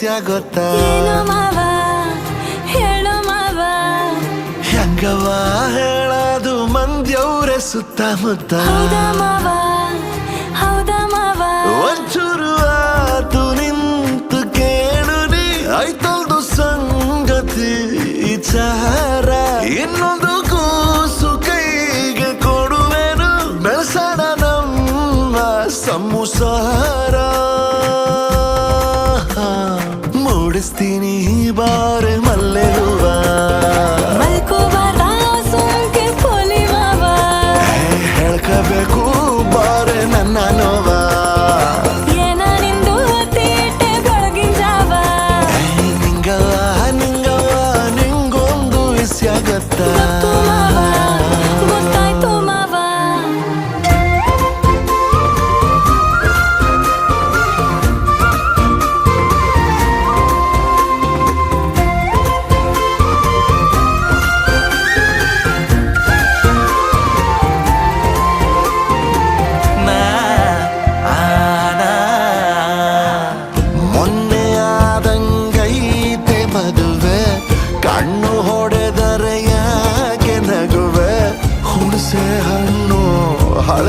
ವಿಷಯ ಗೊತ್ತಾ ಏನು ಮಾವ ಹೇಳು ಮಾವ ಹೆಂಗವ ಹೇಳದು ಮಂದ್ಯವ್ರೆ ಸುತ್ತಮುತ್ತ ಹೌದಾ ಮಾವ ಹೌದಾ ಮಾವ ಒಂಚೂರು ಆತು ನಿಂತು ಕೇಳು ನೀ ಆಯ್ತಲ್ದು ಸಂಗತಿ ವಿಚಾರ ಇನ್ನೊಂದು ಕೂಸು ಕೈಗೆ ಕೊಡುವೆನು ಬೆಳ್ಸಣ ನಮ್ಮ ಸಂಸಾರ ಮೂಡಿಸ್ತೀನಿ ಬಾರೆ ಮಲ್ಲೆ ಹೂವ ಮಲ್ಕೋಬಾರ ಸೋಂಕೆ ಪೋಲಿ ಮಾವ ಹೇಳ್ಕಬೇಕು ಬಾರೆ ನನ್ನ ನೋವ ಏನ ನಿಂದು ತೀಟೆ ಬೆಳಗಿನ ಜಾವ ನಿಂಗವ ನಿಂಗೊಂದು ವಿಷಯ ಗೊತ್ತಾ ಗೊತ್ತು ಮಾವ ಗೊತ್ತಾಯ್ತು ಮಾವ ಮೊನ್ನೆ ಆದಂಗೈತೆ ಮದುವೆ ಕಣ್ಣು